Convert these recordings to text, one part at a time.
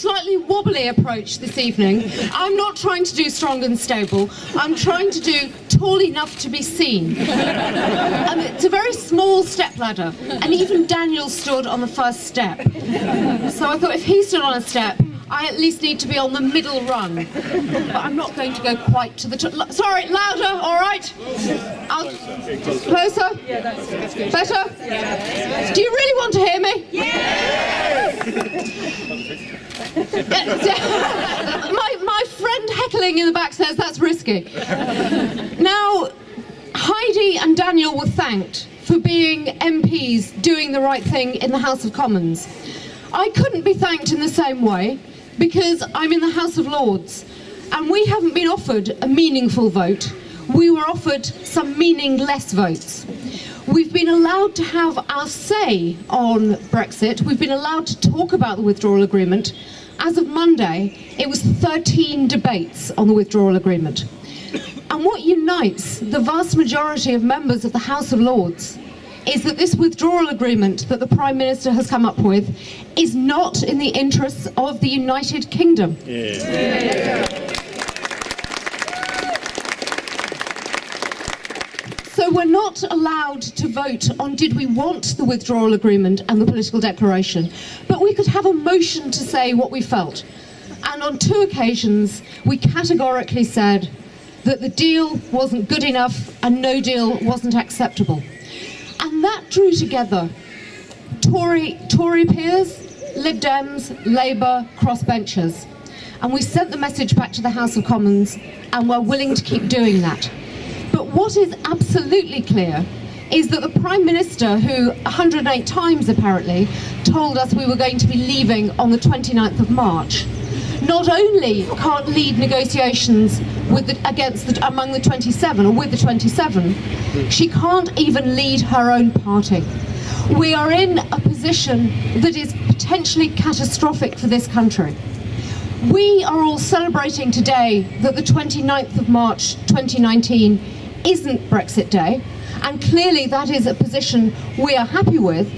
slightly wobbly approach this evening. I'm not trying to do strong and stable. I'm trying to do tall enough to be seen. It's a very small stepladder, and even Daniel stood on the first step. So I thought if he stood on a step, I at least need to be on the middle rung. But I'm not going to go quite to the top. Sorry, louder, all right? Closer? Yeah, that's good. Better? Yeah. Do you really want to hear me? Yeah! My friend heckling in the back says that's risky. Now, Heidi and Daniel were thanked for being MPs doing the right thing in the House of Commons. I couldn't be thanked in the same way because I'm in the House of Lords and we haven't been offered a meaningful vote. We were offered some meaningless votes. We've been allowed to have our say on Brexit. We've been allowed to talk about the withdrawal agreement. As of Monday, it was 13 debates on the withdrawal agreement. And what unites the vast majority of members of the House of Lords is that this withdrawal agreement that the Prime Minister has come up with is not in the interests of the United Kingdom. Yeah. So we're not allowed to vote on did we want the withdrawal agreement and the political declaration, but we could have a motion to say what we felt. And on 2 occasions, we categorically said that the deal wasn't good enough and no deal wasn't acceptable. And that drew together Tory peers, Lib Dems, Labour, crossbenchers. And we sent the message back to the House of Commons, and we're willing to keep doing that. But what is absolutely clear is that the Prime Minister, who 108 times apparently told us we were going to be leaving on the 29th of March, not only can't lead negotiations among the 27 or with the 27, she can't even lead her own party. We are in a position that is potentially catastrophic for this country. We are all celebrating today that the 29th of March 2019 isn't Brexit Day, and clearly that is a position we are happy with,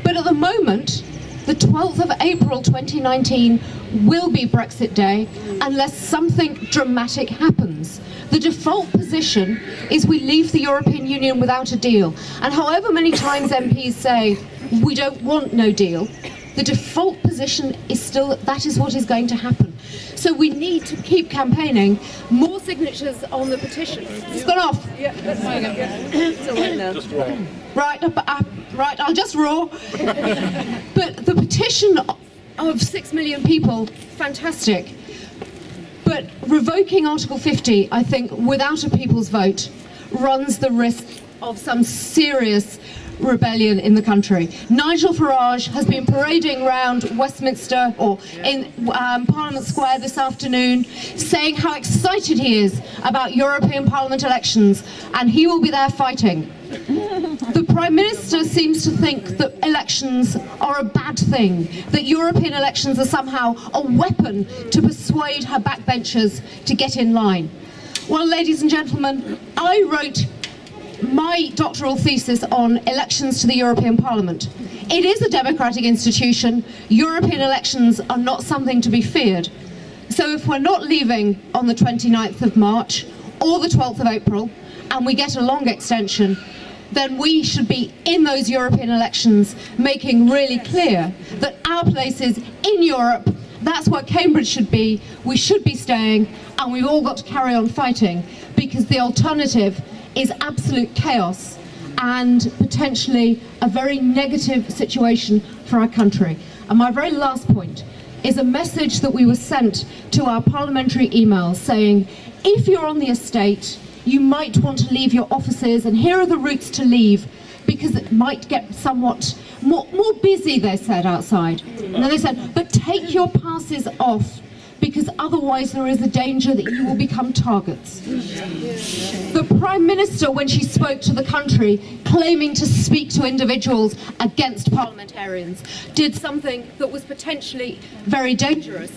but at the moment, the 12th of April 2019 will be Brexit Day unless something dramatic happens. The default position is we leave the European Union without a deal. And however many times MPs say, we don't want no deal, the default position is still that is what is going to happen. So we need to keep campaigning. More signatures on the petition. It's gone off. Yeah, that's fine. It's all right now. Just raw. Right, I'll just roar. But the petition of 6 million people, fantastic. But revoking Article 50, I think, without a people's vote, runs the risk of some serious rebellion in the country. Nigel Farage has been parading around Westminster or in Parliament Square this afternoon saying how excited he is about European Parliament elections, and he will be there fighting. The Prime Minister seems to think that elections are a bad thing, that European elections are somehow a weapon to persuade her backbenchers to get in line. Well, ladies and gentlemen, I wrote my doctoral thesis on elections to the European Parliament. It is a democratic institution. European elections are not something to be feared. So if we're not leaving on the 29th of March or the 12th of April, and we get a long extension, then we should be in those European elections making really clear that our place is in Europe. That's where Cambridge should be. We should be staying, and we've all got to carry on fighting, because the alternative is absolute chaos and potentially a very negative situation for our country. And my very last point is a message that we were sent to our parliamentary emails saying, if you're on the estate, you might want to leave your offices, and here are the routes to leave, because it might get somewhat more busy, they said, outside. And then they said, but take your passes off, because otherwise there is a danger that you will become targets. The Prime Minister, when she spoke to the country, claiming to speak to individuals against parliamentarians, did something that was potentially very dangerous.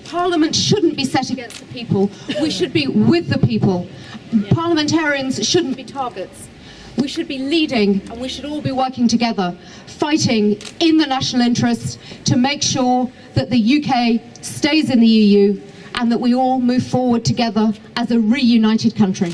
Parliament shouldn't be set against the people. We should be with the people. Parliamentarians shouldn't be targets. We should be leading, and we should all be working together, fighting in the national interest to make sure that the UK stays in the EU and that we all move forward together as a reunited country.